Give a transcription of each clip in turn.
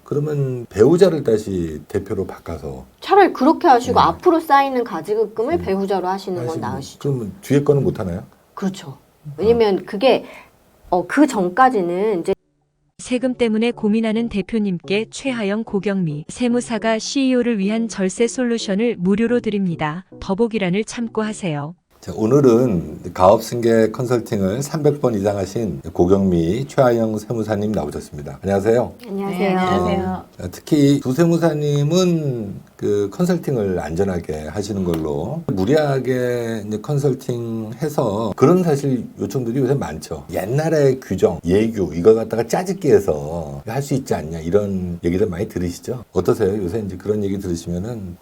그러면 배우자를 다시 대표로 바꿔서 차라리 그렇게 하시고 네. 앞으로 쌓이는 가지급금을 배우자로 하시는 건 나으시죠. 그러면 뒤에 거는 못 하나요? 그렇죠. 왜냐면 그게 그 전까지는 이제 세금 때문에 고민하는 대표님께 최하영 고경미 세무사가 CEO를 위한 절세 솔루션을 무료로 드립니다. 더보기란을 참고하세요. 자, 오늘은 가업승계 컨설팅을 300번 이상 하신 고경미 최하영 세무사님 나오셨습니다. 안녕하세요. 안녕하세요. 네, 안녕하세요. 특히 두 세무사님은 그 컨설팅을 안전하게 하시는 걸로 무리하게 이제 컨설팅해서 그런 사실 요청들이 요새 많죠. 옛날의 규정, 예규 이걸 갖다가 짜집기 해서 할 수 있지 않냐 이런 얘기들 많이 들으시죠? 어떠세요? 요새 이제 그런 얘기 들으시면은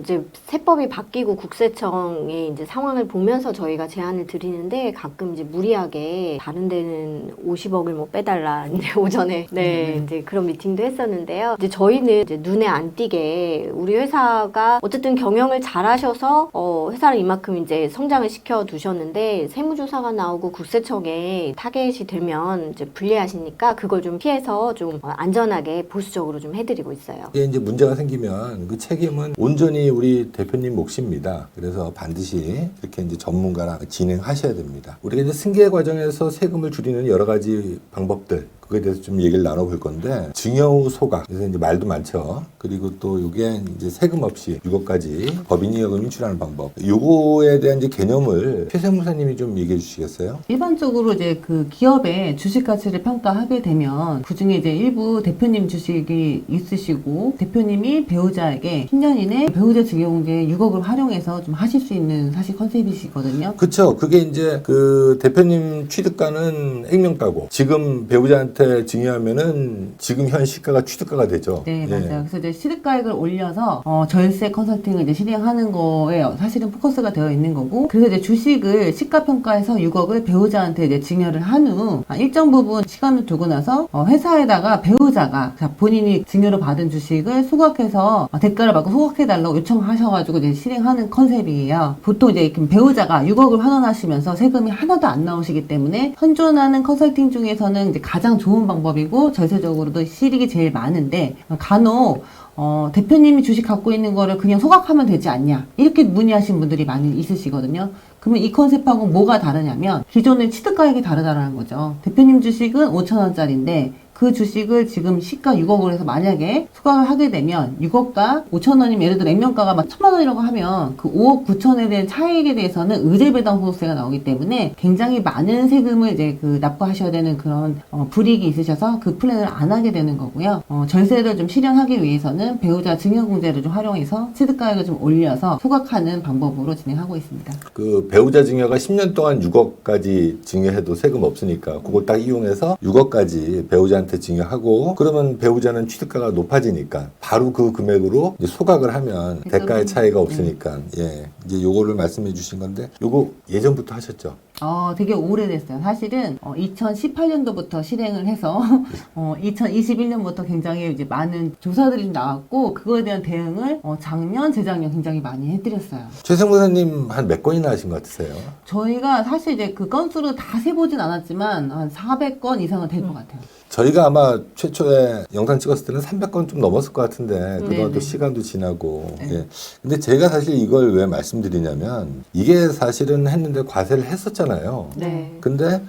이제 세법이 바뀌고 국세청의 이제 상황을 보면서 저희가 제안을 드리는데 가끔 이제 무리하게 다른 데는 50억을 뭐 빼달라 이제 오전에 이제 그런 미팅도 했었는데요. 이제 저희는 이제 눈에 안 띄게 우리 회사가 어쨌든 경영을 잘하셔서 회사를 이만큼 이제 성장을 시켜 두셨는데 세무조사가 나오고 국세청에 타겟이 되면 이제 불리하시니까 그걸 좀 피해서 좀 안전하게 보수적으로 좀 해드리고 있어요. 이게 이제 문제가 생기면 그 책임은 온전히 우리 대표님 몫입니다. 그래서 반드시 이렇게 이제 전문가랑 진행하셔야 됩니다. 우리가 이제 승계 과정에서 세금을 줄이는 여러 가지 방법들 그거에 대해서 좀 얘기를 나눠볼 건데 증여 후 소각 그래서 이제 말도 많죠. 그리고 또 이게 이제 세금 없이 6억까지 법인이익을 인출하는 방법 요거에 대한 이제 개념을 최 세무사님이 좀 얘기해 주시겠어요? 일반적으로 이제 그 기업의 주식 가치를 평가하게 되면 그 중에 이제 일부 대표님 주식이 있으시고 대표님이 배우자에게 10년 이내 배우자 증여공제 6억을 활용해서 좀 하실 수 있는 사실 컨셉이시거든요. 그렇죠. 그게 이제 그 대표님 취득가는 액면가고 지금 배우자한테 증여하면은 지금 현 시가가 취득가가 되죠. 네, 예. 맞아요. 그래서 이제 취득가액을 올려서 절세 컨설팅을 이제 실행하는 거에 사실은 포커스가 되어 있는 거고, 그래서 이제 주식을 시가평가해서 6억을 배우자한테 이제 증여를 한 후 일정 부분 시간을 두고 나서 회사에다가 배우자가 본인이 증여로 받은 주식을 소각해서 대가를 받고 소각해달라고 요청하셔가지고 이제 실행하는 컨셉이에요. 보통 이제 배우자가 6억을 환원하시면서 세금이 하나도 안 나오시기 때문에 현존하는 컨설팅 중에서는 이제 가장 좋은 방법이고 절세적으로도 실익이 제일 많은데 간혹 대표님이 주식 갖고 있는 거를 그냥 소각하면 되지 않냐 이렇게 문의하신 분들이 많이 있으시거든요. 그러면 이 컨셉하고 뭐가 다르냐면 기존의 취득가액이 다르다라는 거죠. 대표님 주식은 5,000원짜리인데 그 주식을 지금 시가 6억을 해서 만약에 소각을 하게 되면 6억과 5,000원이면 예를 들어 액면가가 막 1,000만 원이라고 하면 그 5억 9천에 대한 차익에 대해서는 의제배당 소득세가 나오기 때문에 굉장히 많은 세금을 이제 그 납부하셔야 되는 그런 불이익이 있으셔서 그 플랜을 안 하게 되는 거고요. 절세를 좀 실현하기 위해서는 배우자 증여공제를 좀 활용해서 취득가액을 좀 올려서 소각하는 방법으로 진행하고 있습니다. 그 배우자 증여가 10년 동안 6억까지 증여해도 세금 없으니까 그걸 딱 이용해서 6억까지 배우자한테 증여하고 그러면 배우자는 취득가가 높아지니까 바로 그 금액으로 이제 소각을 하면 대가의 차이가 없으니까 예 이제 요거를 말씀해 주신 건데 요거 예전부터 하셨죠? 되게 오래됐어요. 사실은 2018년도부터 실행을 해서 2021년부터 굉장히 이제 많은 조사들이 좀 나왔고 그거에 대한 대응을 작년, 재작년 굉장히 많이 해드렸어요. 최 세무사님 한 몇 건이나 하신 것 같으세요? 저희가 사실 이제 그 건수를 다 세보진 않았지만 한 400건 이상은 될 것 같아요. 저희가 아마 최초에 영상 찍었을 때는 300건 좀 넘었을 것 같은데 그동안 또 네네. 시간도 지나고 네. 예. 근데 제가 사실 이걸 왜 말씀드리냐면 이게 사실은 했는데 과세를 했었잖아요. 네. 근데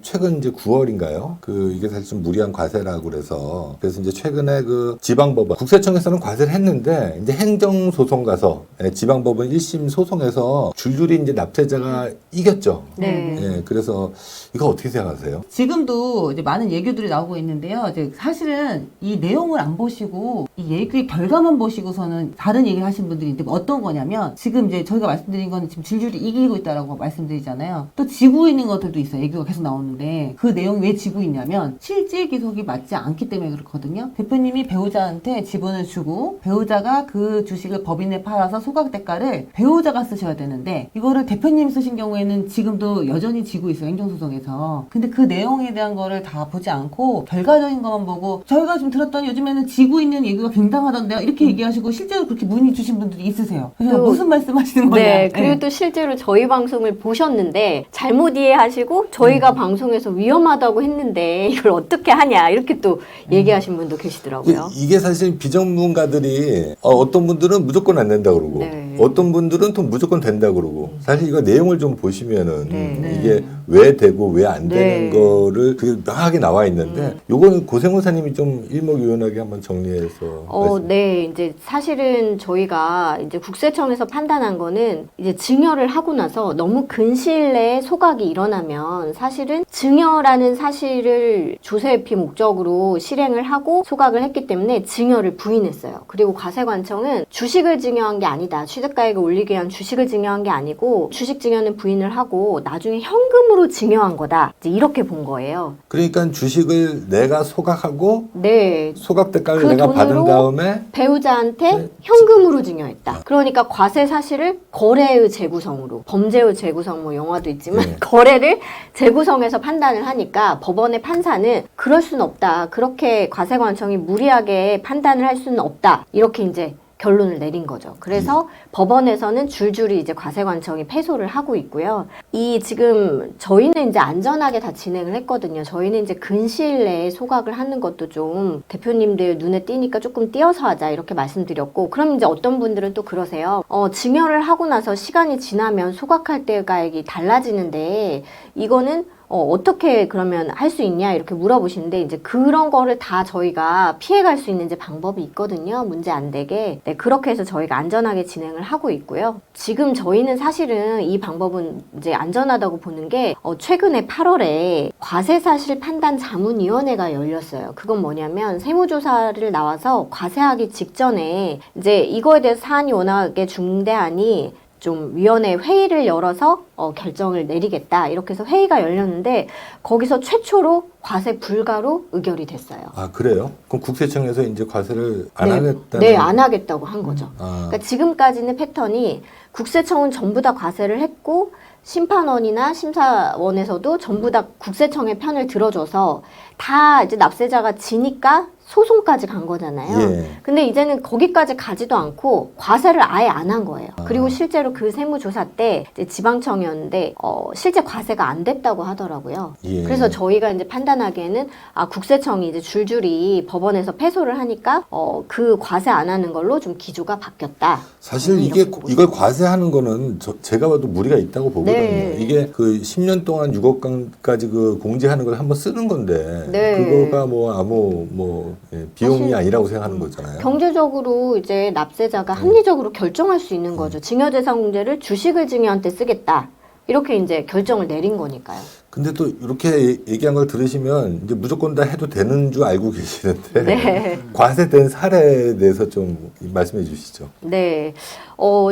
최근 이제 9월인가요? 이게 사실 좀 무리한 과세라고 그래서 이제 최근에 그 지방법원 국세청에서는 과세를 했는데 이제 행정소송 가서 지방법원 1심 소송에서 줄줄이 이제 납세자가 이겼죠. 네. 예, 그래서 이거 어떻게 생각하세요? 지금도 이제 많은 예규들이 나오고 있는데요. 이제 사실은 이 내용을 안 보시고 이 예규의 결과만 보시고서는 다른 얘기를 하신 분들이 있는데 어떤 거냐면 지금 이제 저희가 말씀드린 건 지금 줄줄이 이기고 있다라고 말씀드리잖아요. 또 지고 있는 것들도 있어요. 예규가 계속 나오는데 그 내용이 왜 지고 있냐면 실질 기속이 맞지 않기 때문에 그렇거든요. 대표님이 배우자한테 지분을 주고 배우자가 그 주식을 법인에 팔아서 소각 대가를 배우자가 쓰셔야 되는데 이거를 대표님이 쓰신 경우에는 지금도 여전히 지고 있어요. 행정소송에서. 근데 그 내용에 대한 거를 다 보지 않고 결과적인 것만 보고 저희가 지금 들었더니 요즘에는 지고 있는 예규가 이거 굉장하던데요? 이렇게 얘기하시고 실제로 그렇게 문의 주신 분들이 있으세요. 그래서 또- 무슨 말씀하시는 거냐? 네, 그리고 또 실제로 저희 방송을 보셨는데 잘못 이해하시고 저희가 방송에서 위험하다고 했는데 이걸 어떻게 하냐 이렇게 또 얘기하신 분도 계시더라고요. 이게 사실 비전문가들이 어떤 분들은 무조건 안 된다 그러고 네. 어떤 분들은 또 무조건 된다 그러고 사실 이거 내용을 좀 보시면은 네. 이게 왜 되고 왜 안 되는 네. 거를 그게 명확하게 나와 있는데 요거는 고생호사님이 좀 일목요연하게 한번 정리해서 말씀- 네, 이제 사실은 저희가 이제 국세청에서 판단한 거는 이제 증여를 하고 나서 너무 근시일 내에 소각이 일어나면 사실은 증여라는 사실을 조세회피 목적으로 실행을 하고 소각을 했기 때문에 증여를 부인했어요. 그리고 과세관청은 주식을 증여한 게 아니다. 취득가액을 올리기 위한 주식을 증여한 게 아니고 주식 증여는 부인을 하고 나중에 현금으로 증여한 거다. 이제 이렇게 본 거예요. 그러니까 주식을 내가 소각하고 네. 소각 대가를 그 내가 받은 돈으로 다음에 배우자한테 네. 현금으로 증여했다. 그러니까 과세 사실을 거래의 재구성으로 범죄의 재구성 뭐 영화도 있지만 네. 거래를 재구성해서 판단을 하니까 법원의 판사는 그럴 수는 없다. 그렇게 과세관청이 무리하게 판단을 할 수는 없다. 이렇게 이제 결론을 내린 거죠. 그래서 법원에서는 줄줄이 이제 과세관청이 패소를 하고 있고요. 이 지금 저희는 이제 안전하게 다 진행을 했거든요. 저희는 이제 근시일 내에 소각을 하는 것도 좀 대표님들 눈에 띄니까 조금 띄어서 하자 이렇게 말씀드렸고, 그럼 이제 어떤 분들은 또 그러세요. 증여를 하고 나서 시간이 지나면 소각할 때가액이 달라지는데 이거는 어떻게 그러면 할 수 있냐 이렇게 물어보시는데 이제 그런 거를 다 저희가 피해갈 수 있는 이제 방법이 있거든요. 문제 안 되게. 네, 그렇게 해서 저희가 안전하게 진행을 하고 있고요. 지금 저희는 사실은 이 방법은 이제 안전하다고 보는 게 최근에 8월에 과세사실 판단 자문위원회가 열렸어요. 그건 뭐냐면 세무조사를 나와서 과세하기 직전에 이제 이거에 대해서 사안이 워낙에 중대하니 좀 위원회 회의를 열어서 결정을 내리겠다 이렇게 해서 회의가 열렸는데 거기서 최초로 과세 불가로 의결이 됐어요. 아 그래요? 그럼 국세청에서 이제 과세를 안 하겠다는? 네, 안 하겠다고 한 거죠. 아. 그러니까 지금까지는 패턴이 국세청은 전부 다 과세를 했고 심판원이나 심사원에서도 전부 다 국세청의 편을 들어줘서 다 이제 납세자가 지니까 소송까지 간 거잖아요. 예. 근데 이제는 거기까지 가지도 않고 과세를 아예 안 한 거예요. 아. 그리고 실제로 그 세무조사 때 이제 지방청이었는데 실제 과세가 안 됐다고 하더라고요. 예. 그래서 저희가 이제 판단하기에는 국세청이 이제 줄줄이 법원에서 패소를 하니까 그 과세 안 하는 걸로 좀 기조가 바뀌었다. 사실 이렇게 이게 보고 이걸 과세하는 거는 제가 봐도 무리가 있다고 보거든요. 네. 이게 그 10년 동안 6억까지 그 공제하는 걸 한번 쓰는 건데 네. 그거가 뭐 아무 비용이 사실 아니라고 생각하는 거잖아요. 경제적으로 이제 납세자가 합리적으로 결정할 수 있는 거죠. 증여재산 공제를 주식을 증여한 때 쓰겠다. 이렇게 이제 결정을 내린 거니까요. 근데 또 이렇게 얘기한 걸 들으시면 이제 무조건 다 해도 되는 줄 알고 계시는데 네. 과세된 사례에 대해서 좀 말씀해 주시죠. 네.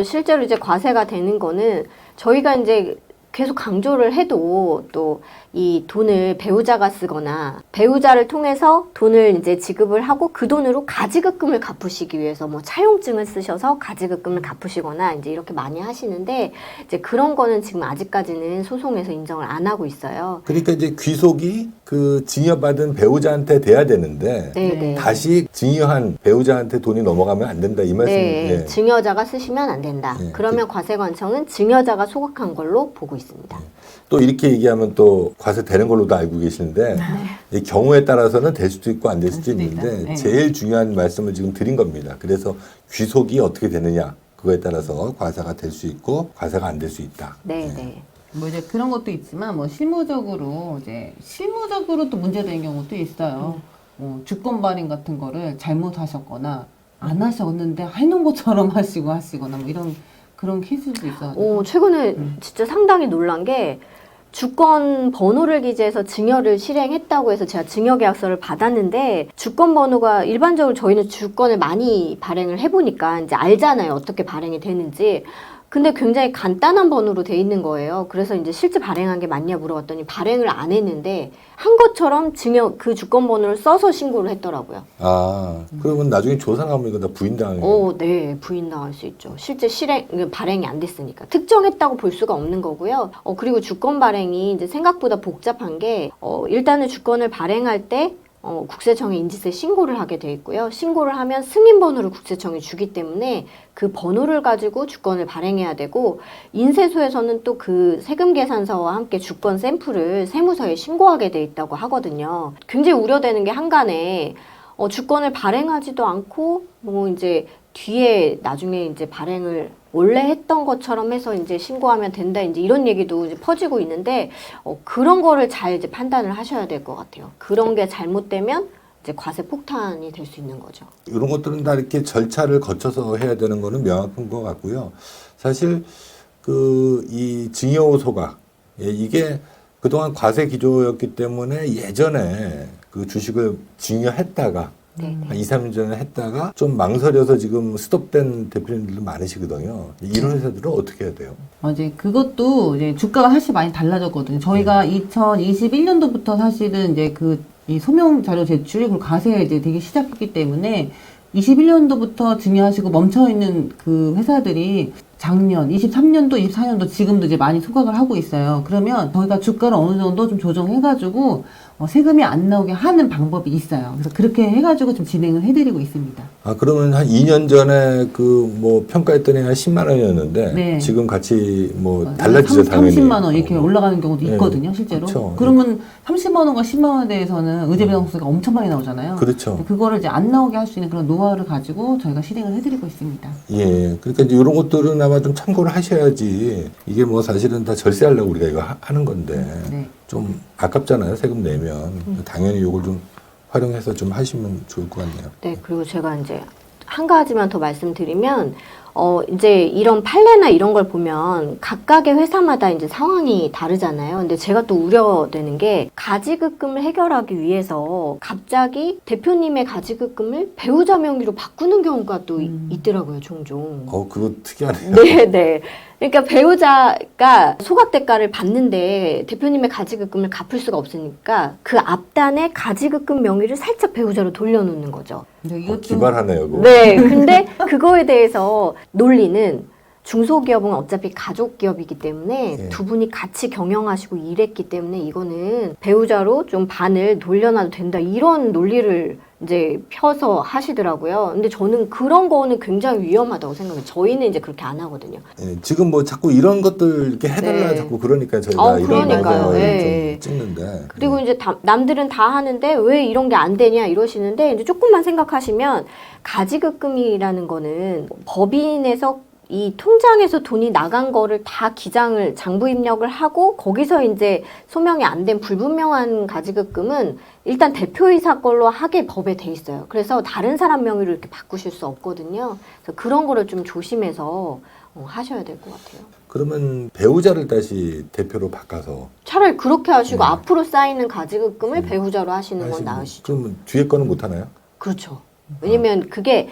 실제로 이제 과세가 되는 거는 저희가 이제 계속 강조를 해도 또 이 돈을 배우자가 쓰거나 배우자를 통해서 돈을 이제 지급을 하고 그 돈으로 가지급금을 갚으시기 위해서 뭐 차용증을 쓰셔서 가지급금을 갚으시거나 이제 이렇게 많이 하시는데 이제 그런 거는 지금 아직까지는 소송에서 인정을 안 하고 있어요. 그러니까 이제 귀속이 그 증여받은 배우자한테 돼야 되는데 네. 다시 증여한 배우자한테 돈이 넘어가면 안 된다 이 말씀이에요. 네, 증여자가 쓰시면 안 된다. 네. 그러면 과세관청은 증여자가 소각한 걸로 보고 있습니다. 또 이렇게 얘기하면 또 과세 되는 걸로도 알고 계시는데 이 경우에 따라서는 될 수도 있고 안 될 수도 수도 있는데 있다. 네. 제일 중요한 말씀을 지금 드린 겁니다. 그래서 귀속이 어떻게 되느냐 그거에 따라서 과세가 될 수 있고 과세가 안 될 수 있다. 네, 네. 뭐 이제 그런 것도 있지만 뭐 실무적으로 또 문제되는 경우도 있어요. 주권 발행 같은 거를 잘못하셨거나 안 하셨는데 해놓은 것처럼 하시거나 뭐 이런 그런 케이스도 있어요. 최근에 진짜 상당히 놀란 게 주권 번호를 기재해서 증여를 실행했다고 해서 제가 증여계약서를 받았는데 주권 번호가 일반적으로 저희는 주권을 많이 발행을 해보니까 이제 알잖아요. 어떻게 발행이 되는지. 근데 굉장히 간단한 번호로 돼 있는 거예요. 그래서 이제 실제 발행한 게 맞냐 물어봤더니 발행을 안 했는데 한 것처럼 그 주권 번호를 써서 신고를 했더라고요. 아 그러면 나중에 조사 나오면 이거 다 부인당해요. 네, 부인당할 수 있죠. 실제 발행이 안 됐으니까. 특정했다고 볼 수가 없는 거고요. 그리고 주권 발행이 이제 생각보다 복잡한 게, 일단은 주권을 발행할 때 국세청에 인지세 신고를 하게 돼 있고요. 신고를 하면 승인번호를 국세청에 주기 때문에 그 번호를 가지고 주권을 발행해야 되고 인세소에서는 또 그 세금 계산서와 함께 주권 샘플을 세무서에 신고하게 돼 있다고 하거든요. 굉장히 우려되는 게 한간에 주권을 발행하지도 않고 뭐 이제 뒤에 나중에 이제 발행을 원래 했던 것처럼 해서 이제 신고하면 된다 이제 이런 얘기도 이제 퍼지고 있는데 그런 거를 잘 이제 판단을 하셔야 될 것 같아요. 그런 게 잘못되면 이제 과세 폭탄이 될 수 있는 거죠. 이런 것들은 다 이렇게 절차를 거쳐서 해야 되는 거는 명확한 것 같고요. 사실 이 증여 소각 이게 그동안 과세 기조였기 때문에 예전에 그 주식을 증여했다가 한 2, 3년 전에 했다가 좀 망설여서 지금 스톱된 대표님들도 많으시거든요. 이런 회사들은 어떻게 해야 돼요? 이제 그것도 이제 주가가 사실 많이 달라졌거든요. 저희가 2021년도부터 사실은 이제 이 소명 자료 제출 그리고 과세에 이제 되기 시작했기 때문에 21년도부터 증여하시고 멈춰 있는 그 회사들이 작년, 23년도, 24년도 지금도 이제 많이 소각을 하고 있어요. 그러면 저희가 주가를 어느 정도 좀 조정해가지고 세금이 안 나오게 하는 방법이 있어요. 그래서 그렇게 해가지고 좀 진행을 해드리고 있습니다. 아, 그러면 한 2년 전에 평가했더니 한 10만 원이었는데 네. 지금 같이 달라지죠, 당연히. 30만 원 이렇게 올라가는 경우도 네. 있거든요, 실제로. 그렇죠. 그러면 30만 원과 10만 원에 대해서는 의제배당수가 엄청 많이 나오잖아요. 그렇죠. 그거를 이제 안 나오게 할 수 있는 그런 노하우를 가지고 저희가 실행을 해드리고 있습니다. 예. 그러니까 이제 이런 것들은 아마 좀 참고를 하셔야지 이게 사실은 다 절세하려고 우리가 이거 하는 건데 네. 좀 아깝잖아요, 세금 내면. 당연히 이걸 좀 활용해서 좀 하시면 좋을 것 같네요. 네, 그리고 제가 이제 한 가지만 더 말씀드리면, 이제 이런 판례나 이런 걸 보면 각각의 회사마다 이제 상황이 다르잖아요. 근데 제가 또 우려되는 게 가지급금을 해결하기 위해서 갑자기 대표님의 가지급금을 배우자 명의로 바꾸는 경우가 또 있더라고요, 종종. 그거 특이하네요. 네, 네. 그러니까 배우자가 소각 대가를 받는데 대표님의 가지급금을 갚을 수가 없으니까 그 앞단에 가지급금 명의를 살짝 배우자로 돌려놓는 거죠. 근데 이것도 기발하네요, 그거. 네, 근데 그거에 대해서 논리는 중소기업은 어차피 가족 기업이기 때문에 예. 두 분이 같이 경영하시고 일했기 때문에 이거는 배우자로 좀 반을 돌려놔도 된다 이런 논리를 이제 펴서 하시더라고요. 근데 저는 그런 거는 굉장히 위험하다고 생각해요. 저희는 이제 그렇게 안 하거든요. 예, 지금 자꾸 이런 것들 이렇게 해달라 네. 자꾸 그러니까 저희가 이런 그러니까요. 방송을 예. 좀 찍는데. 그리고 이제 남들은 다 하는데 왜 이런 게 안 되냐 이러시는데 이제 조금만 생각하시면 가지급금이라는 거는 법인에서 이 통장에서 돈이 나간 거를 다 기장을 장부 입력을 하고 거기서 이제 소명이 안 된 불분명한 가지급금은 일단 대표이사 걸로 하게 법에 돼 있어요. 그래서 다른 사람 명의로 이렇게 바꾸실 수 없거든요. 그래서 그런 거를 좀 조심해서 하셔야 될 것 같아요. 그러면 배우자를 다시 대표로 바꿔서 차라리 그렇게 하시고 네. 앞으로 쌓이는 가지급금을 배우자로 하시는 건 하시면 나으시죠. 그러면 뒤에 거는 못 하나요? 그렇죠. 왜냐면 그게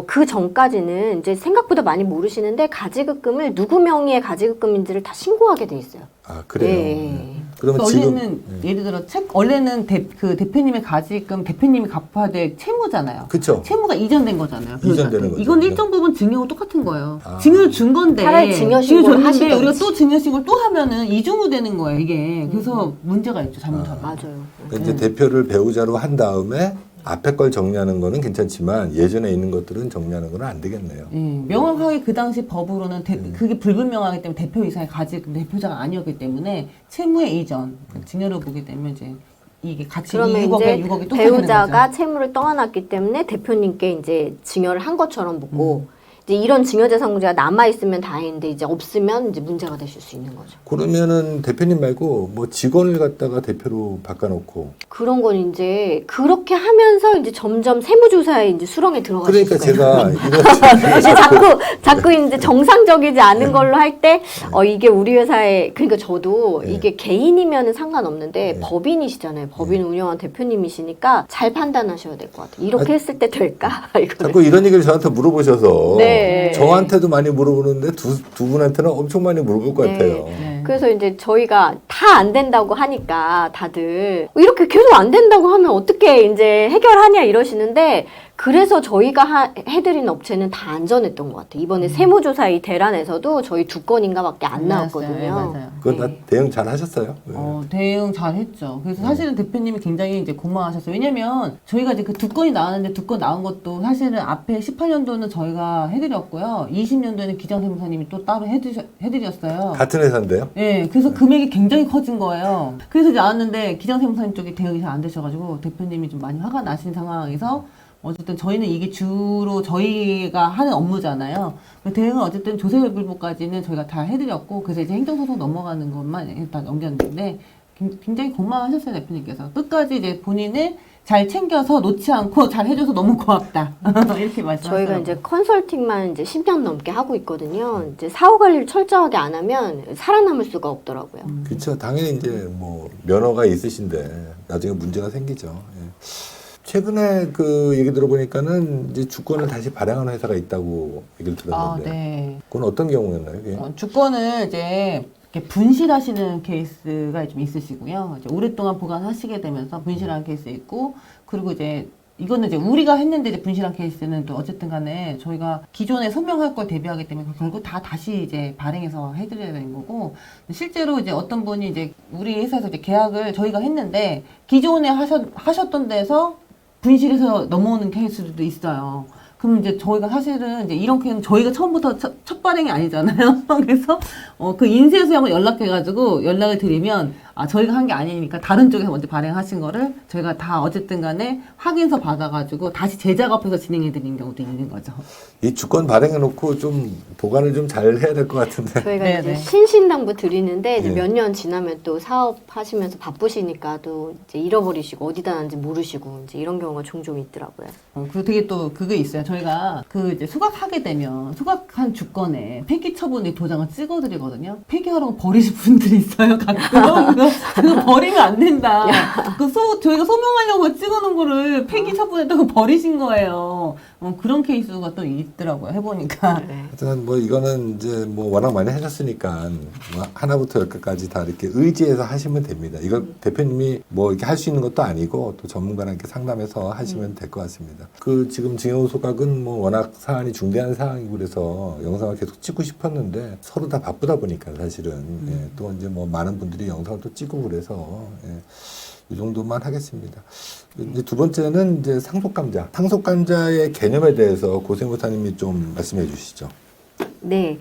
그 전까지는 이제 생각보다 많이 모르시는데 가지급금을 누구 명의의 가지급금인지를 다 신고하게 돼 있어요. 아, 그래요. 네. 그러면 원래는 예를 들어 원래는 그 대표님의 가지금 대표님이 갚아야 될 채무잖아요. 그렇죠. 채무가 이전된 거잖아요. 이전되는 거죠. 이건 네. 일정 부분 증여하고 똑같은 거예요. 아. 증여를 준 건데 차라리 증여 신고를 줬는데 하시던지. 우리가 또 증여 신고를 또 하면은 이중으로 되는 거예요. 이게 그래서 문제가 있죠. 잘못하면. 맞아요. 그러니까 이제 대표를 배우자로 한 다음에 앞에 걸 정리하는 거는 괜찮지만 예전에 있는 것들은 정리하는 건 안 되겠네요. 명확하게 그 당시 법으로는 그게 불분명하기 때문에 대표이사의 가지금 대표자가 아니었기 때문에 채무의 이전 증여를 보게 되면 이제 이게 같이 그러면 6억에 이제 6억이 또 배우자가 채무를 떠안았기 때문에 대표님께 이제 증여를 한 것처럼 보고 이제 이런 증여재산 공제가 남아 있으면 다행인데 이제 없으면 이제 문제가 되실 수 있는 거죠. 그러면은 대표님 말고 직원을 갖다가 대표로 바꿔놓고 그런 건 이제 그렇게 하면서 이제 점점 세무조사에 이제 수렁에 들어가실 그러니까 수가 있는 제가 이런 이제 자꾸 이제 정상적이지 않은 걸로 할 때 이게 우리 회사에 그러니까 저도 네. 이게 개인이면은 상관없는데 네. 법인이시잖아요. 법인 운영한 대표님이시니까 잘 판단하셔야 될 것 같아요. 이렇게 했을 때 될까? 이거는. 자꾸 이런 얘기를 저한테 물어보셔서 네. 저한테도 많이 물어보는데 두 분한테는 엄청 많이 물어볼 것 네. 같아요. 네. 그래서 이제 저희가 다 다 안 된다고 하니까 다들 이렇게 계속 안 된다고 하면 어떻게 이제 해결하냐 이러시는데 그래서 저희가 해드린 업체는 다 안전했던 것 같아요. 이번에 세무조사 이 대란에서도 저희 2건인가밖에 안 나왔거든요. 네, 맞아요. 그건 다 네. 대응 잘 하셨어요? 네. 대응 잘 했죠. 그래서 사실은 대표님이 굉장히 이제 고마워하셨어요. 왜냐면 저희가 이제 그 2건이 나왔는데 2건 나온 것도 사실은 앞에 18년도는 저희가 해드렸고요. 20년도에는 기장세무사님이 또 따로 해드렸어요. 같은 회사인데요? 네, 그래서 금액이 굉장히 커진 거예요. 그래서 나왔는데 기장세무사님 쪽이 대응이 잘 안 되셔가지고 대표님이 좀 많이 화가 나신 상황에서 어쨌든 저희는 이게 주로 저희가 하는 업무잖아요. 대응은 어쨌든 조세불복까지는 저희가 다 해드렸고 그래서 이제 행정소송 넘어가는 것만 일단 넘겼는데 굉장히 고마워하셨어요 대표님께서. 끝까지 이제 본인을 잘 챙겨서 놓지 않고 잘 해줘서 너무 고맙다 이렇게 말씀하셨어요. 저희가 이제 컨설팅만 이제 10년 넘게 하고 있거든요. 이제 사후 관리를 철저하게 안 하면 살아남을 수가 없더라고요. 그렇죠. 당연히 이제 뭐 면허가 있으신데 나중에 문제가 생기죠. 예. 최근에 그 얘기 들어보니까는 이제 주권을 다시 발행하는 회사가 있다고 얘기를 들었는데 네. 그건 어떤 경우였나요? 그게? 주권을 이제 이렇게 분실하시는 케이스가 좀 있으시고요. 이제 오랫동안 보관하시게 되면서 분실하는 케이스 있고, 그리고 이제 이거는 이제 우리가 했는데 이제 분실한 케이스는 또 어쨌든 간에 저희가 기존에 선명할 걸 대비하기 때문에 결국 다 다시 이제 발행해서 해드려야 되는 거고, 실제로 이제 어떤 분이 이제 우리 회사에서 이제 계약을 저희가 했는데 기존에 하셨던 데서 분실해서 넘어오는 케이스도 있어요. 그럼 이제 저희가 사실은 이제 이런 케이스는 저희가 처음부터 첫 발행이 아니잖아요. 그래서 그 인쇄소하고 연락해가지고 연락을 드리면 저희가 한 게 아니니까 다른 쪽에서 먼저 발행하신 거를 저희가 다 어쨌든 간에 확인서 받아가지고 다시 재작업해서 진행해 드리는 경우도 있는 거죠. 이 주권 발행해놓고 좀 보관을 좀 잘 해야 될 것 같은데. 저희가 네, 이제 네. 신신당부 드리는데 이제 네. 몇 년 지나면 또 사업하시면서 바쁘시니까 또 이제 잃어버리시고 어디다 놨는지 모르시고 이제 이런 경우가 종종 있더라고요. 그리고 되게 또 그게 있어요. 저희가 그 이제 수각하게 되면 수각한 주권에 폐기 처분의 도장을 찍어드리거든요. 폐기하러 버리실 분들이 있어요. 가끔 그거 버리면 안 된다. 저희가 소명하려고 찍어놓은 거를 폐기 처분했다고 버리신 거예요. 그런 케이스가 또 있더라고요. 해보니까. 네. 하여튼 뭐 이거는 이제 뭐 워낙 많이 하셨으니까 뭐 하나부터 열까지 다 이렇게 의지해서 하시면 됩니다. 이거 대표님이 뭐 이렇게 할 수 있는 것도 아니고 또 전문가랑 이렇게 상담해서 하시면 될 것 같습니다. 그 지금 징용 소각은 뭐 워낙 사안이 중대한 사항이고 그래서 영상을 계속 찍고 싶었는데 서로 다 바쁘다 보니까 사실은 예, 또 이제 뭐 많은 분들이 영상을 또 찍고 그래서 예, 이 정도만 하겠습니다. 이제 두 번째는 이제 상속감자. 상속감자의 개념에 대해서 고세무사님이 좀 말씀해 주시죠. 네,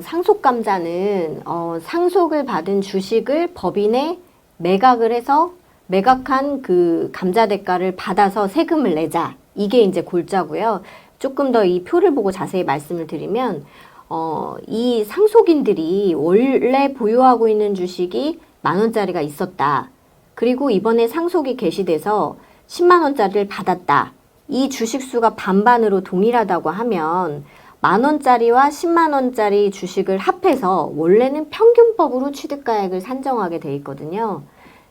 상속감자는 상속을 받은 주식을 법인에 매각을 해서 매각한 그 감자 대가를 받아서 세금을 내자. 이게 이제 골자고요. 조금 더 이 표를 보고 자세히 말씀을 드리면 이 상속인들이 원래 보유하고 있는 주식이 10,000원짜리가 있었다. 그리고 이번에 상속이 개시돼서 10만 원짜리를 받았다. 이 주식 수가 반반으로 동일하다고 하면 10,000원짜리와 10만 원짜리 주식을 합해서 원래는 평균법으로 취득가액을 산정하게 돼 있거든요.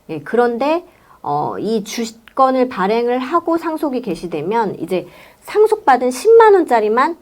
예, 그런데 이 주식권을 발행을 하고 상속이 개시되면 이제 상속받은 10만 원짜리만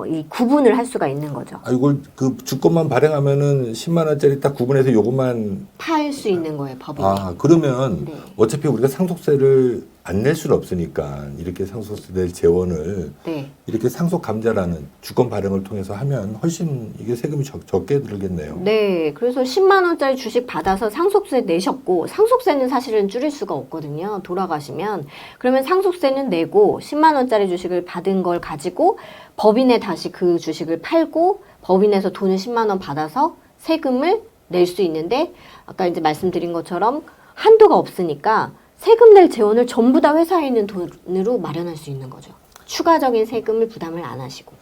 이 구분을 할 수가 있는 거죠. 이걸 그 주권만 발행하면은 10만 원짜리 딱 구분해서 요것만 팔 수 있는 거예요, 법인에. 그러면 네. 어차피 우리가 상속세를 안 낼 수는 없으니까 이렇게 상속세 낼 재원을 네. 이렇게 상속감자라는 주권 발행을 통해서 하면 훨씬 이게 세금이 적게 들겠네요. 네, 그래서 10만 원짜리 주식 받아서 상속세 내셨고 상속세는 사실은 줄일 수가 없거든요. 돌아가시면. 그러면 상속세는 내고 10만 원짜리 주식을 받은 걸 가지고 법인에 다시 그 주식을 팔고 법인에서 돈을 10만 원 받아서 세금을 낼 수 있는데 아까 이제 말씀드린 것처럼 한도가 없으니까 세금 낼 재원을 전부 다 회사에 있는 돈으로 마련할 수 있는 거죠. 추가적인 세금을 부담을 안 하시고.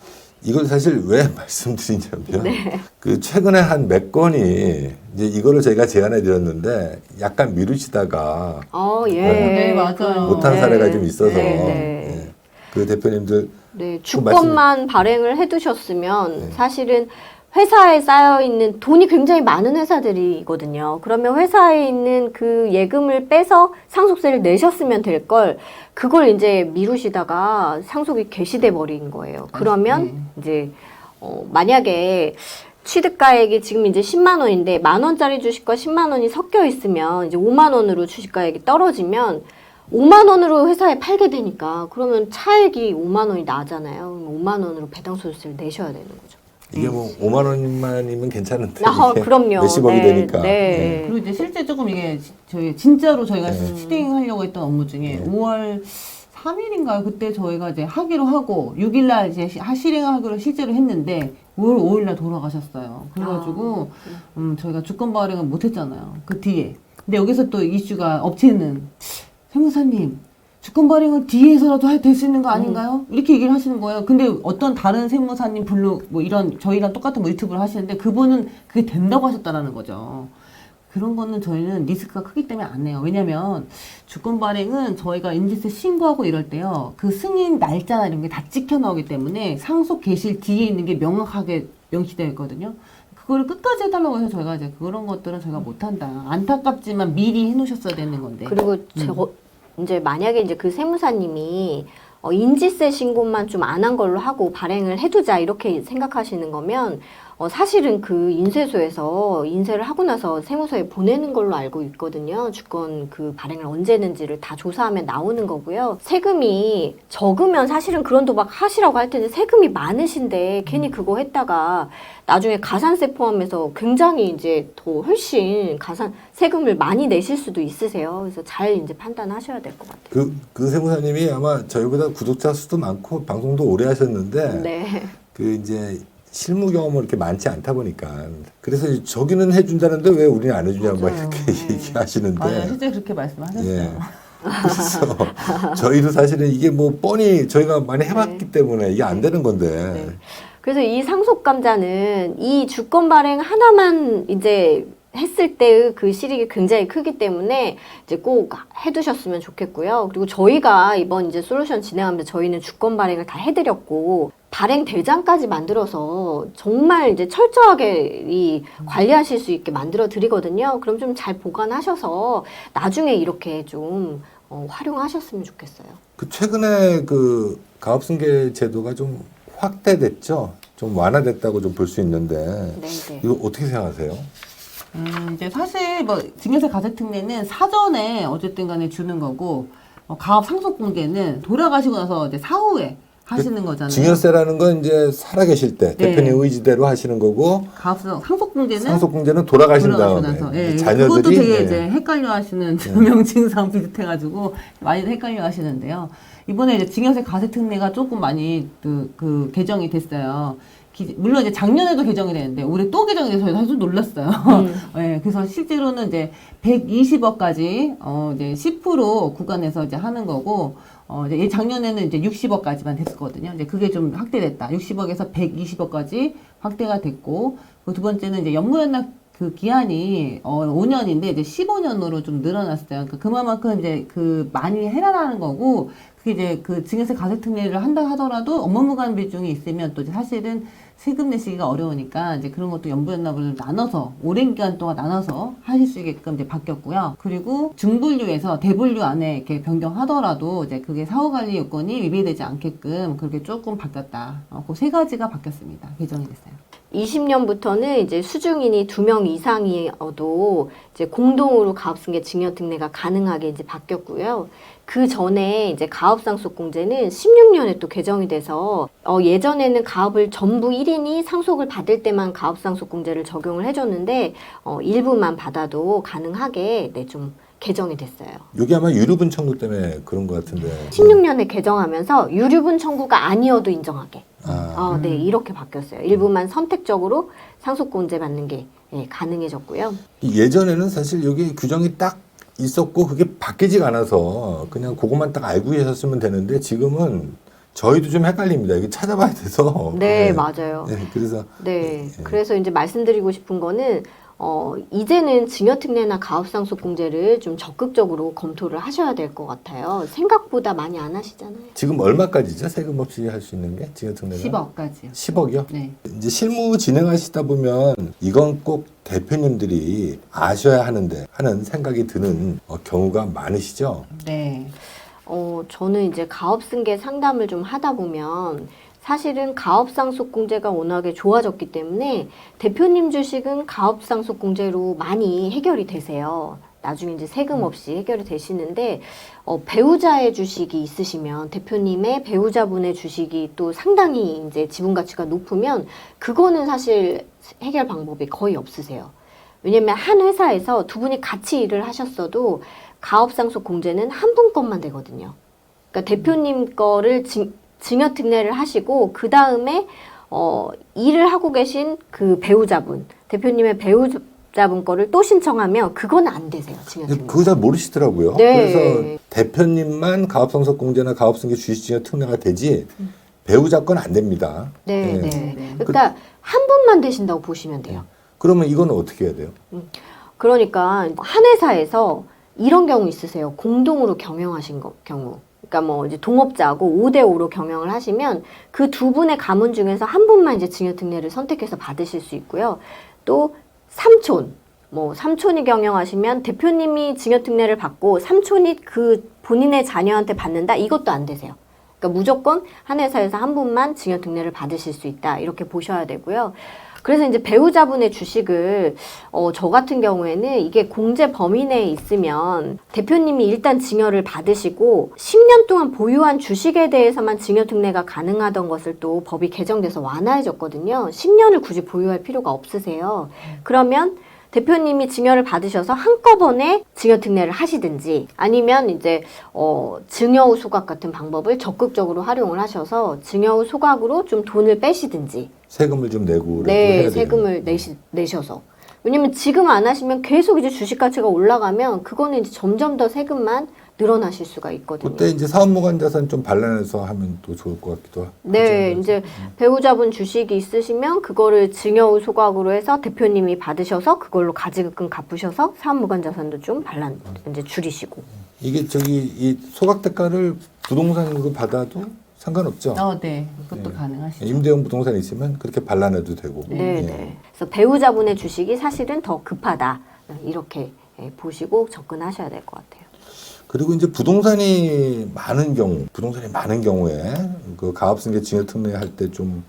이걸 사실 왜 말씀드리냐면 그 최근에 한 몇 건이 이제 이거를 저희가 제안해 드렸는데 약간 미루시다가 예. 네, 맞아요. 못한 네. 사례가 좀 있어서 네. 예. 그 대표님들 네, 주권만 발행을 해두셨으면 사실은 회사에 쌓여있는 돈이 굉장히 많은 회사들이거든요. 그러면 회사에 있는 그 예금을 빼서 상속세를 내셨으면 될 걸 그걸 이제 미루시다가 상속이 개시돼 버린 거예요. 그러면 이제 만약에 취득가액이 지금 이제 10만 원인데 만 원짜리 주식과 10만 원이 섞여 있으면 이제 5만 원으로 주식가액이 떨어지면 5만 원으로 회사에 팔게 되니까 그러면 차액이 5만 원이 나잖아요. 그럼 5만 원으로 배당소득세를 내셔야 되는 거죠. 이게 뭐 5만 원만이면 괜찮은데 이게 그럼요. 몇십억이 네, 되니까. 네. 그리고 이제 실제 조금 이게 저희 진짜로 저희가 시딩하려고 했던 업무 중에 5월 3일인가요? 그때 저희가 이제 하기로 하고 6일날 이제 실행하기로 실제로 했는데 5월 5일날 돌아가셨어요. 그래가지고 저희가 주권 발행을 못했잖아요. 그 뒤에. 근데 여기서 또 이슈가 업체는 세무사님 주권 발행은 뒤에서라도 될 수 있는 거 아닌가요? 이렇게 얘기를 하시는 거예요. 근데 어떤 다른 세무사님 블로 뭐 이런 저희랑 똑같은 뭐 유튜브를 하시는데 그분은 그게 된다고 하셨다라는 거죠. 그런 거는 저희는 리스크가 크기 때문에 안 해요. 왜냐면 주권 발행은 저희가 인지세 신고하고 이럴 때요. 그 승인 날짜나 이런 게 다 찍혀 나오기 때문에 상속 개시일 뒤에 있는 게 명확하게 명시되어 있거든요. 그거를 끝까지 해달라고 해서 저희가 이제 그런 것들은 저희가 못한다. 안타깝지만 미리 해놓으셨어야 되는 건데. 그리고 이제 만약에 이제 그 세무사님이 인지세 신고만 좀 안 한 걸로 하고 발행을 해두자 이렇게 생각하시는 거면 사실은 그 인쇄소에서 인쇄를 하고 나서 세무서에 보내는 걸로 알고 있거든요. 주권 그 발행을 언제 했는지를 다 조사하면 나오는 거고요. 세금이 적으면 사실은 그런 도박 하시라고 할 텐데 세금이 많으신데 괜히 그거 했다가 나중에 가산세 포함해서 굉장히 이제 더 훨씬 세금을 많이 내실 수도 있으세요. 그래서 잘 이제 판단하셔야 될 것 같아요. 그 세무사님이 아마 저희보다 구독자 수도 많고 방송도 오래 하셨는데 네. 그 이제 실무 경험은 이렇게 많지 않다 보니까 그래서 저기는 해준다는데 왜 우리는 안 해주냐 뭐 이렇게 얘기하시는데 맞아요. 실제 그렇게 말씀하셨어요. 예. 그래서 저희도 사실은 이게 뭐 뻔히 저희가 많이 해봤기 때문에 이게 안 되는 건데 네. 그래서 이 상속감자는 이 주권 발행 하나만 이제 했을 때의 그 실익이 굉장히 크기 때문에 이제 꼭 해두셨으면 좋겠고요. 그리고 저희가 이번 이제 솔루션 진행하면서 저희는 주권 발행을 다 해드렸고 발행 대장까지 만들어서 정말 이제 철저하게 이 관리하실 수 있게 만들어 드리거든요. 그럼 좀 잘 보관하셔서 나중에 이렇게 좀 활용하셨으면 좋겠어요. 그 최근에 그 가업승계 제도가 좀 확대됐죠. 좀 완화됐다고 좀 볼 수 있는데 네. 이거 어떻게 생각하세요? 이제 사실 뭐 증여세 가세특례는 사전에 어쨌든 간에 주는 거고 가업 상속 공개는 돌아가시고 나서 이제 사후에 하시는 거잖아요. 증여세라는 건 이제 살아계실 때 네. 대표님 의지대로 하시는 거고 가업 상속 공개는 상속공제는 돌아가신 다음에 나서. 이제 예, 자녀들이 그것도 되게 예. 이제 헷갈려하시는 명칭상 비슷해가지고 많이들 헷갈려하시는데요. 이번에 이제 증여세 가세특례가 조금 많이 그 개정이 됐어요. 물론 이제 작년에도 개정이 되는데 올해 또 개정이 돼서 저희도 사실 놀랐어요. 네, 그래서 실제로는 이제 120억까지 이제 10% 구간에서 이제 하는 거고 이제 작년에는 이제 60억까지만 됐었거든요. 이제 그게 좀 확대됐다. 60억에서 120억까지 확대가 됐고 그 두 번째는 이제 연무연납 그 기한이 5년인데 이제 15년으로 좀 늘어났어요. 그러니까 그만큼 이제 그 많이 해라라는 거고 그게 이제 그 증여세 가세특례를 한다 하더라도 업무무관 비중이 있으면 또 이제 사실은 세금 내시기가 어려우니까 이제 그런 것도 연부연납을 나눠서 오랜 기간 동안 나눠서 하실 수 있게끔 이제 바뀌었고요. 그리고 중분류에서 대분류 안에 이렇게 변경하더라도 이제 그게 사후관리 요건이 위배되지 않게끔 그렇게 조금 바뀌었다. 그 세 가지가 바뀌었습니다. 개정이 됐어요. 20년부터는 이제 수중인이 2명 이상이어도 이제 공동으로 가업승계 증여특례가 가능하게 이제 바뀌었고요. 그 전에 이제 가업상속공제는 16년에 또 개정이 돼서 예전에는 가업을 전부 1인이 상속을 받을 때만 가업상속공제를 적용을 해줬는데 일부만 받아도 가능하게 좀 개정이 됐어요. 이게 아마 유류분 청구 때문에 그런 것 같은데 16년에 개정하면서 유류분 청구가 아니어도 인정하게 네, 이렇게 바뀌었어요. 일부만 선택적으로 상속공제 받는 게 가능해졌고요. 예전에는 사실 여기 규정이 딱 있었고 그게 바뀌지가 않아서 그냥 그것만 딱 알고 계셨으면 되는데 지금은 저희도 좀 헷갈립니다. 이게 찾아봐야 돼서. 네, 맞아요. 네, 그래서 그래서 이제 말씀드리고 싶은 거는 이제는 증여특례나 가업상속공제를 좀 적극적으로 검토를 하셔야 될 것 같아요. 생각보다 많이 안 하시잖아요. 지금 얼마까지죠? 세금 없이 할 수 있는 게 증여특례가? 10억까지요. 10억이요? 네. 이제 실무 진행하시다 보면 이건 꼭 대표님들이 아셔야 하는데 하는 생각이 드는 경우가 많으시죠? 네. 저는 이제 가업승계 상담을 좀 하다 보면 사실은 가업상속공제가 워낙에 좋아졌기 때문에 대표님 주식은 가업상속공제로 많이 해결이 되세요. 나중에 이제 세금 없이 해결이 되시는데 배우자의 주식이 있으시면 대표님의 배우자분의 주식이 또 상당히 이제 지분 가치가 높으면 그거는 사실 해결 방법이 거의 없으세요. 왜냐면 한 회사에서 두 분이 같이 일을 하셨어도 가업상속공제는 한 분 것만 되거든요. 그러니까 대표님 거를 증여특례를 하시고 그 다음에 일을 하고 계신 그 배우자분, 대표님의 배우자분 거를 또 신청하면 그건 안 되세요. 증여특례. 그거 잘 모르시더라고요. 네. 그래서 대표님만 가업상속공제나 가업승계 주식증여특례가 되지 배우자 건 안 됩니다. 네, 네. 네. 그러니까 한 분만 되신다고 보시면 돼요. 그러면 이건 어떻게 해야 돼요? 그러니까 한 회사에서 이런 경우 있으세요. 공동으로 경영하신 경우. 그러니까 뭐 이제 동업자하고 5대5로 경영을 하시면 그 두 분의 가문 중에서 한 분만 이제 증여특례를 선택해서 받으실 수 있고요. 또 삼촌이 경영하시면 대표님이 증여특례를 받고 삼촌이 그 본인의 자녀한테 받는다? 이것도 안 되세요. 그러니까 무조건 한 회사에서 한 분만 증여특례를 받으실 수 있다. 이렇게 보셔야 되고요. 그래서 이제 배우자분의 주식을 저 같은 경우에는 이게 공제 범위 내에 있으면 대표님이 일단 증여를 받으시고 10년 동안 보유한 주식에 대해서만 증여특례가 가능하던 것을 또 법이 개정돼서 완화해졌거든요. 10년을 굳이 보유할 필요가 없으세요. 그러면 대표님이 증여를 받으셔서 한꺼번에 증여특례를 하시든지 아니면 이제 증여후 소각 같은 방법을 적극적으로 활용을 하셔서 증여후 소각으로 좀 돈을 빼시든지 세금을 좀 내고 네, 세금을 내셔서. 왜냐면 지금 안 하시면 계속 이제 주식 가치가 올라가면 그거는 이제 점점 더 세금만 늘어나실 수가 있거든요. 그때 이제 사업무관 자산 좀 발란해서 하면 또 좋을 것 같기도 하고. 네, 이제 배우자분 주식이 있으시면 그거를 증여후 소각으로 해서 대표님이 받으셔서 그걸로 가지금 갚으셔서 사업무관 자산도 좀 발란 이제 줄이시고. 이게 이 소각 대가를 부동산으로 받아도 상관없죠. 네. 그것도 가능하시죠. 임대용 부동산이 있으면 그렇게 반란해도 되고. 네, 예. 네. 그래서 배우자분의 주식이 사실은 더 급하다. 이렇게 보시고 접근하셔야 될 것 같아요. 그리고 이제 부동산이 많은 경우에 그 가업승계 증여특례 할 때 좀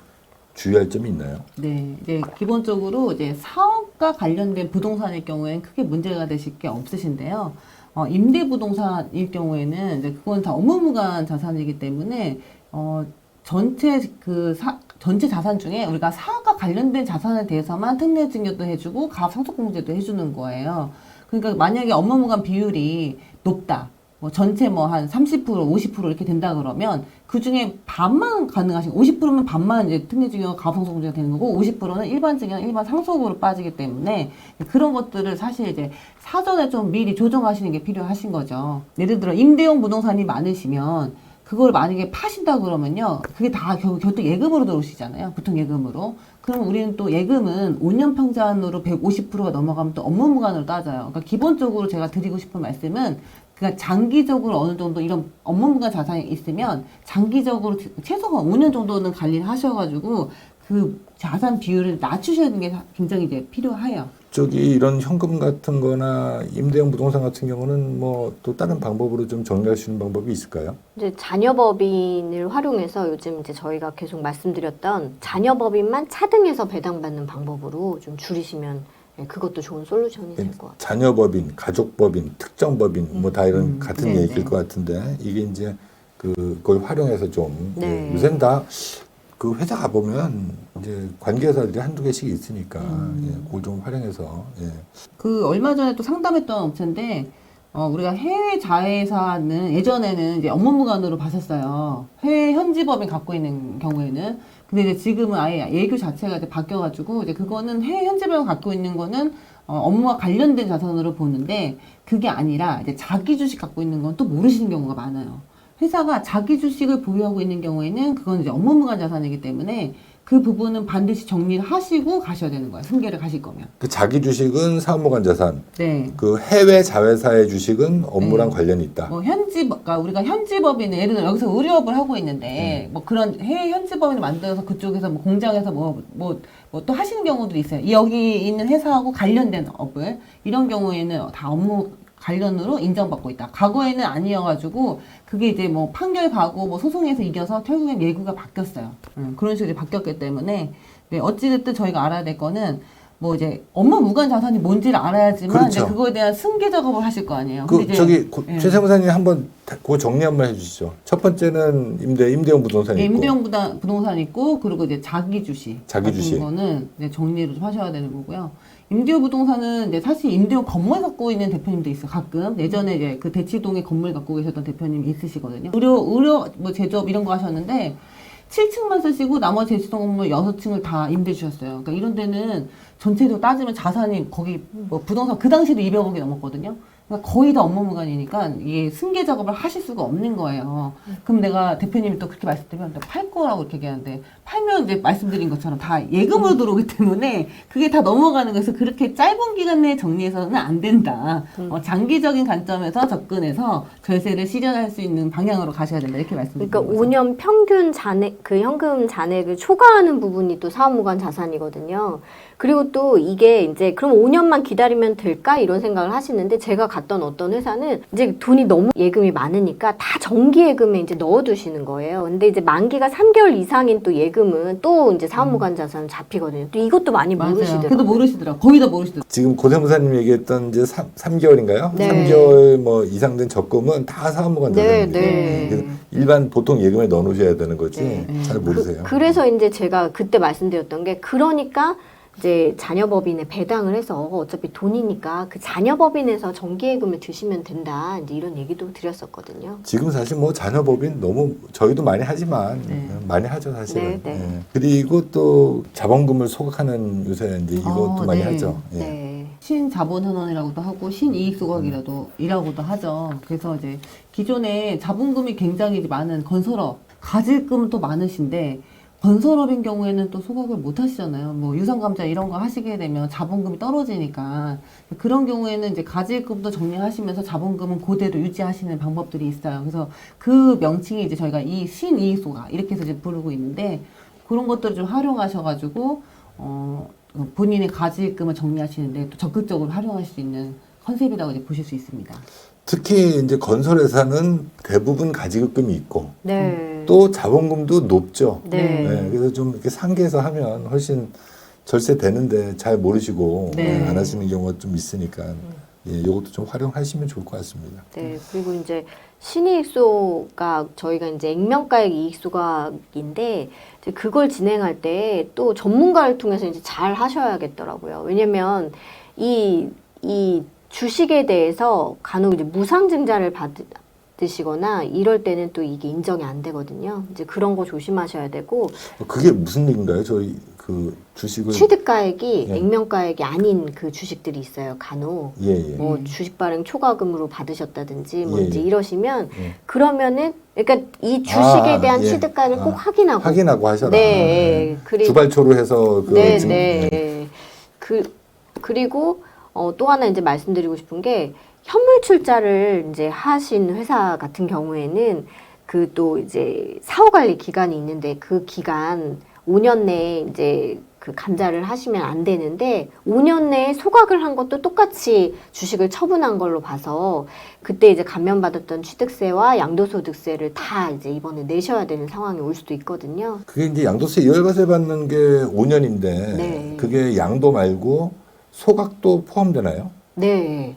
주의할 점이 있나요? 네, 이제 기본적으로 이제 사업과 관련된 부동산일 경우에는 크게 문제가 되실 게 없으신데요. 임대부동산일 경우에는 이제 그건 다 업무무관 자산이기 때문에 전체 자산 중에 우리가 사업과 관련된 자산에 대해서만 특례 증여도 해주고 가업상속공제도 해주는 거예요. 그러니까 만약에 업무무관 비율이 높다. 전체 한 30%, 50% 이렇게 된다 그러면 그 중에 반만 가능하시고 50%면 반만 이제 특례 증여 가업상속공제가 되는 거고 50%는 일반 증여, 일반 상속으로 빠지기 때문에 그런 것들을 사실 이제 사전에 좀 미리 조정하시는 게 필요하신 거죠. 예를 들어 임대용 부동산이 많으시면 그걸 만약에 파신다 그러면요. 그게 다 결국 예금으로 들어오시잖아요. 보통 예금으로. 그럼 우리는 또 예금은 5년 평잔으로 150%가 넘어가면 또 업무무관으로 따져요. 그러니까 기본적으로 제가 드리고 싶은 말씀은 그러니까 장기적으로 어느 정도 이런 업무무관 자산이 있으면 장기적으로 최소한 5년 정도는 관리를 하셔가지고 그 자산 비율을 낮추셔야 되는 게 굉장히 이제 필요해요. 이런 현금 같은 거나 임대용 부동산 같은 경우는 뭐 또 다른 방법으로 좀 정리할 수 있는 방법이 있을까요? 이제 자녀법인을 활용해서 요즘 이제 저희가 계속 말씀드렸던 자녀법인만 차등해서 배당받는 방법으로 좀 줄이시면 그것도 좋은 솔루션이 될 것 같아요. 자녀법인, 가족법인, 특정법인 뭐 다 이런 같은 네, 얘기일 네. 것 같은데 이게 이제 그걸 활용해서 좀 네. 요새는 다 그 회사 가보면 이제 관계사들이 한두 개씩 있으니까 그걸 좀 활용해서 그 얼마 전에 또 상담했던 업체인데 우리가 해외 자회사는 예전에는 이제 업무무관으로 봤었어요. 해외 현지법인 갖고 있는 경우에는. 근데 이제 지금은 아예 예규 자체가 이제 바뀌어가지고 이제 그거는 해외 현지법인 갖고 있는 거는 업무와 관련된 자산으로 보는데 그게 아니라 이제 자기 주식 갖고 있는 건 또 모르시는 경우가 많아요. 회사가 자기 주식을 보유하고 있는 경우에는 그건 이제 업무무관 자산이기 때문에 그 부분은 반드시 정리를 하시고 가셔야 되는 거예요. 승계를 가실 거면. 그 자기 주식은 사업무관 자산, 네. 그 해외 자회사의 주식은 업무랑 관련이 있다. 그러니까 우리가 현지법인은 예를 들어 여기서 의료업을 하고 있는데 뭐 그런 해외 현지법인을 만들어서 그쪽에서 뭐 공장에서 뭐 또 하시는 경우들이 있어요. 여기 있는 회사하고 관련된 업을 이런 경우에는 다 업무 관련으로 인정받고 있다. 과거에는 아니어가지고 그게 이제 뭐 판결 가고 뭐 소송에서 이겨서 결국엔 예구가 바뀌었어요. 그런 식으로 바뀌었기 때문에 네, 어찌됐든 저희가 알아야 될 거는 뭐 이제 업무 무관 자산이 뭔지를 알아야지만 그렇죠. 이제 그거에 대한 승계 작업을 하실 거 아니에요. 그 근데 이제 저기 예. 최 세무사님 한번 그거 정리 한번 해주시죠. 첫 번째는 임대형 부동산이 예, 있고, 임대형 부동산 있고 그리고 이제 자기 주식 자기 같은 주식. 거는 이제 정리를 좀 하셔야 되는 거고요. 임대형 부동산은 이제 사실 임대형 건물 갖고 있는 대표님도 있어요. 가끔 예전에 이제 그 대치동에 건물 갖고 계셨던 대표님이 있으시거든요. 의료 뭐 제조업 이런 거 하셨는데 7층만 쓰시고 나머지 대치동 건물 6층을 다 임대 주셨어요. 그러니까 이런 데는 전체적으로 따지면 자산이 거기 뭐 부동산 그 당시에도 200억이 넘었거든요. 그러니까 거의 다 업무 무관이니까 이게 승계 작업을 하실 수가 없는 거예요. 그럼 내가 대표님이 또 그렇게 말씀드리면 팔 거라고 이렇게 얘기하는데 팔면 이제 말씀드린 것처럼 다 예금으로 들어오기 때문에 그게 다 넘어가는 거여서 그렇게 짧은 기간 내에 정리해서는 안 된다. 장기적인 관점에서 접근해서 절세를 실현할 수 있는 방향으로 가셔야 된다. 이렇게 말씀드립니다. 그러니까 5년 평균 잔액, 그 현금 잔액을 초과하는 부분이 또 사업무관 자산이거든요. 그리고 또 이게 이제 그럼 5년만 기다리면 될까? 이런 생각을 하시는데 제가 갔던 어떤 회사는 이제 돈이 너무 예금이 많으니까 다 정기 예금에 이제 넣어두시는 거예요. 근데 이제 만기가 3개월 이상인 또 예금은 또 이제 사업무관 자산 잡히거든요. 또 이것도 많이 맞아요. 모르시더라고요. 그래도 모르시더라고요. 거의 다 모르시더라고요. 지금 고 세무사님 얘기했던 이제 3개월인가요? 네. 3개월 뭐 이상 된 적금은 다 사업무관 네, 자산입니다. 네. 그래서 일반 보통 예금에 넣어놓으셔야 되는 거지 네. 잘 모르세요. 그래서 이제 제가 그때 말씀드렸던 게 그러니까 이제 자녀법인에 배당을 해서 어차피 돈이니까 그 자녀법인에서 정기예금을 드시면 된다. 이제 이런 얘기도 드렸었거든요. 지금 사실 뭐 자녀법인 너무 저희도 많이 하지만 네. 많이 하죠 사실은. 네, 네. 예. 그리고 또 자본금을 소각하는 요새 이제 이것도 많이 네. 하죠. 예. 네. 신자본환원이라고도 하고 신이익소각이라고도 하죠. 그래서 이제 기존에 자본금이 굉장히 많은 건설업, 가질금은 또 많으신데 건설업인 경우에는 또 소각을 못 하시잖아요. 뭐 유상감자 이런 거 하시게 되면 자본금이 떨어지니까 그런 경우에는 이제 가질금도 정리하시면서 자본금은 그대로 유지하시는 방법들이 있어요. 그래서 그 명칭이 이제 저희가 이 신이익소각 이렇게 해서 이제 부르고 있는데 그런 것들을 좀 활용하셔가지고 본인의 가질금을 정리하시는데 또 적극적으로 활용하실 수 있는 컨셉이라고 이제 보실 수 있습니다. 특히 이제 건설회사는 대부분 가지급금이 있고 네. 또 자본금도 높죠. 네. 예, 그래서 좀 이렇게 상계해서 하면 훨씬 절세 되는데 잘 모르시고 네. 안 하시는 경우가 좀 있으니까 예, 이것도 좀 활용하시면 좋을 것 같습니다. 네, 그리고 이제 신이익소각 저희가 이제 액면가액 이익소각인데 이제 그걸 진행할 때 또 전문가를 통해서 이제 잘 하셔야겠더라고요. 왜냐면 이 주식에 대해서 간혹 이제 무상증자를 받으시거나 이럴 때는 또 이게 인정이 안 되거든요. 이제 그런 거 조심하셔야 되고 그게 무슨 얘기인가요? 저희 그 주식을 취득가액이 예. 액면가액이 아닌 그 주식들이 있어요. 간혹. 예, 예. 뭐 주식 발행 초과금으로 받으셨다든지 뭐 예, 이제 예. 이러시면 예. 그러니까 이 주식에 대한 예. 취득가액을 꼭 확인하고 하셔라. 네. 그리고 주발초로 해서 그 네, 지금, 네. 예. 그리고 또 하나 이제 말씀드리고 싶은 게 현물 출자를 이제 하신 회사 같은 경우에는 그 또 이제 사후 관리 기간이 있는데 그 기간 5년 내에 이제 그 감자를 하시면 안 되는데 5년 내에 소각을 한 것도 똑같이 주식을 처분한 걸로 봐서 그때 이제 감면받았던 취득세와 양도소득세를 다 이제 이번에 내셔야 되는 상황이 올 수도 있거든요. 그게 이제 양도세 이월과세 받는 게 5년인데 네. 그게 양도 말고 소각도 포함되나요? 네.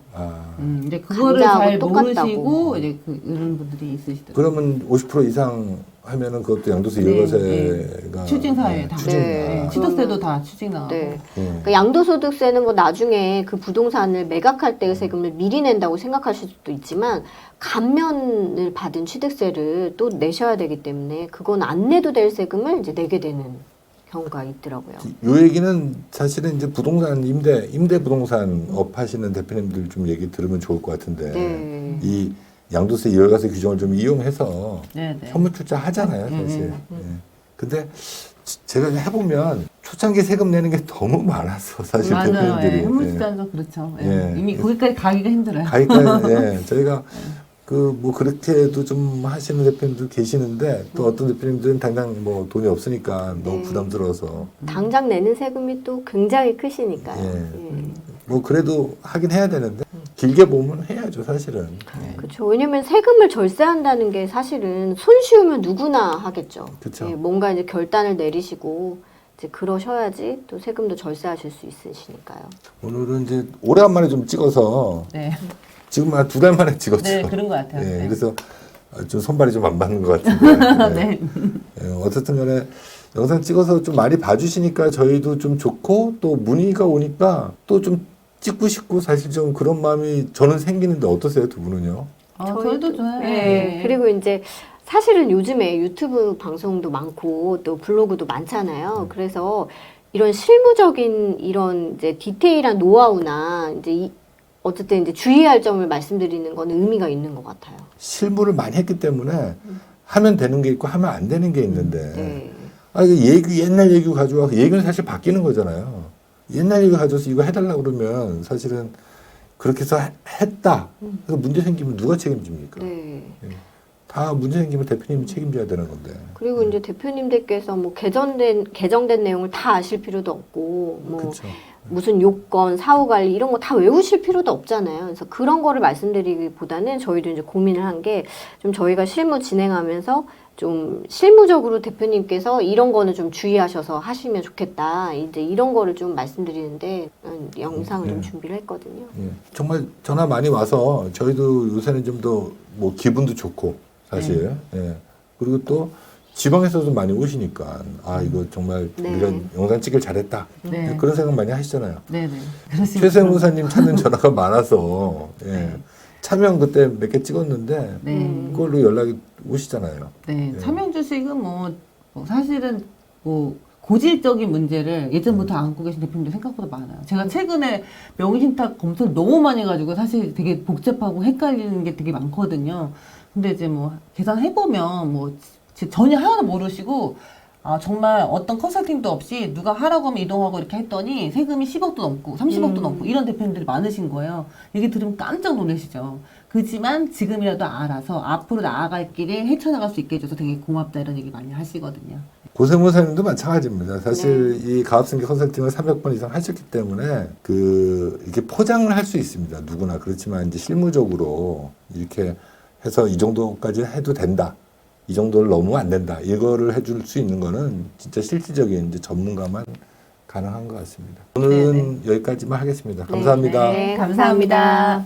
이제 그거를 감자하고 잘 똑같다고. 모르시고 이제 이런 분들이 있으시더라고요. 그러면 50% 이상 하면은 그것도 양도세 네, 이월과세가 추징사유에 다. 추징. 네. 취득세도 다 추징 나가고. 네. 예. 그러니까 양도소득세는 뭐 나중에 그 부동산을 매각할 때의 세금을 미리 낸다고 생각하실 수도 있지만 감면을 받은 취득세를 또 내셔야 되기 때문에 그건 안 내도 될 세금을 이제 내게 되는 경우가 있더라고요. 요 얘기는 사실은 이제 부동산 임대 부동산 업 하시는 대표님들 좀 얘기 들으면 좋을 것 같은데 네. 이 양도세 이월과세 규정을 좀 이용해서 네, 네. 현물 출자 하잖아요, 사실. 네. 예. 근데 제가 해보면 초창기 세금 내는 게 너무 많았어, 사실 맞아요. 대표님들이. 예. 예. 현물주자는 그렇죠. 예. 예. 이미 거기까지 가기가 힘들어요. 가니까 예, 저희가 그 뭐 그렇게도 좀 하시는 대표님들 계시는데 또 어떤 대표님들은 당장 뭐 돈이 없으니까 너무 네. 부담스러워서 당장 내는 세금이 또 굉장히 크시니까요. 예. 예. 뭐 그래도 하긴 해야 되는데 길게 보면 해야죠, 사실은. 그렇죠. 왜냐면 세금을 절세한다는 게 사실은 손쉬우면 누구나 하겠죠. 그쵸. 예, 뭔가 이제 결단을 내리시고 이제 그러셔야지 또 세금도 절세하실 수 있으시니까요. 오늘은 이제 오래간만에 좀 찍어서 네. 지금 한 2달 만에 찍었죠. 네, 그런 것 같아요. 예, 네. 그래서 좀 손발이 좀 안 맞는 것 같은데. 네. 예, 어쨌든 간에 영상 찍어서 좀 많이 봐주시니까 저희도 좀 좋고 또 문의가 오니까 또 좀 찍고 싶고 사실 좀 그런 마음이 저는 생기는데 어떠세요, 두 분은요? 저희도 좋아요. 네. 네. 그리고 이제 사실은 요즘에 유튜브 방송도 많고 또 블로그도 많잖아요. 그래서 이런 실무적인 이런 이제 디테일한 노하우나 이제 어쨌든 이제 주의할 점을 말씀드리는 거는 의미가 있는 것 같아요. 실무를 많이 했기 때문에 하면 되는 게 있고 하면 안 되는 게 있는데 네. 이게 옛날 얘기 가져와 얘기는 사실 바뀌는 거잖아요. 옛날 얘기 가져와서 이거 해달라고 그러면 사실은 그렇게 해서 했다. 그래서 문제 생기면 누가 책임집니까? 네. 다 문제 생기면 대표님이 책임져야 되는 건데. 그리고 이제 대표님들께서 뭐 개정된 내용을 다 아실 필요도 없고 뭐 그렇죠. 무슨 요건, 사후 관리 이런 거 다 외우실 필요도 없잖아요. 그래서 그런 거를 말씀드리기보다는 저희도 이제 고민을 한 게 좀 저희가 실무 진행하면서 좀 실무적으로 대표님께서 이런 거는 좀 주의하셔서 하시면 좋겠다. 이제 이런 거를 좀 말씀드리는데 영상을 좀 준비를 했거든요. 예. 정말 전화 많이 와서 저희도 요새는 좀 더 뭐 기분도 좋고 사실. 예. 그리고 또 지방에서도 많이 오시니까 이거 정말 네. 우리가 영상 찍길 잘했다. 네. 예, 그런 생각 많이 하시잖아요. 네네. 그렇습니다. 최세무사님 찾는 전화가 많아서 참여한 그때 몇 개 찍었는데 네. 그걸로 연락이 오시잖아요. 네. 네. 차명 주식은 뭐 사실은 뭐 고질적인 문제를 예전부터 안고 계신 대표님도 생각보다 많아요. 제가 최근에 명의신탁 검토를 너무 많이 해가지고 사실 되게 복잡하고 헷갈리는 게 되게 많거든요. 근데 이제 뭐 계산해보면 뭐 전혀 하나도 모르시고 정말 어떤 컨설팅도 없이 누가 하라고 하면 이동하고 이렇게 했더니 세금이 10억도 넘고 30억도 넘고 이런 대표님들이 많으신 거예요. 얘기 들으면 깜짝 놀라시죠. 그렇지만 지금이라도 알아서 앞으로 나아갈 길을 헤쳐나갈 수 있게 해줘서 되게 고맙다 이런 얘기 많이 하시거든요. 고세무사님도 마찬가지입니다. 사실 이 가압승계 컨설팅을 300번 이상 하셨기 때문에 이게 포장을 할 수 있습니다. 누구나. 그렇지만 이제 실무적으로 이렇게 해서 이 정도까지 해도 된다. 이 정도를 넘으면 안 된다. 이거를 해줄 수 있는 거는 진짜 실질적인 이제 전문가만 가능한 것 같습니다. 오늘은 여기까지만 하겠습니다. 감사합니다. 네, 감사합니다.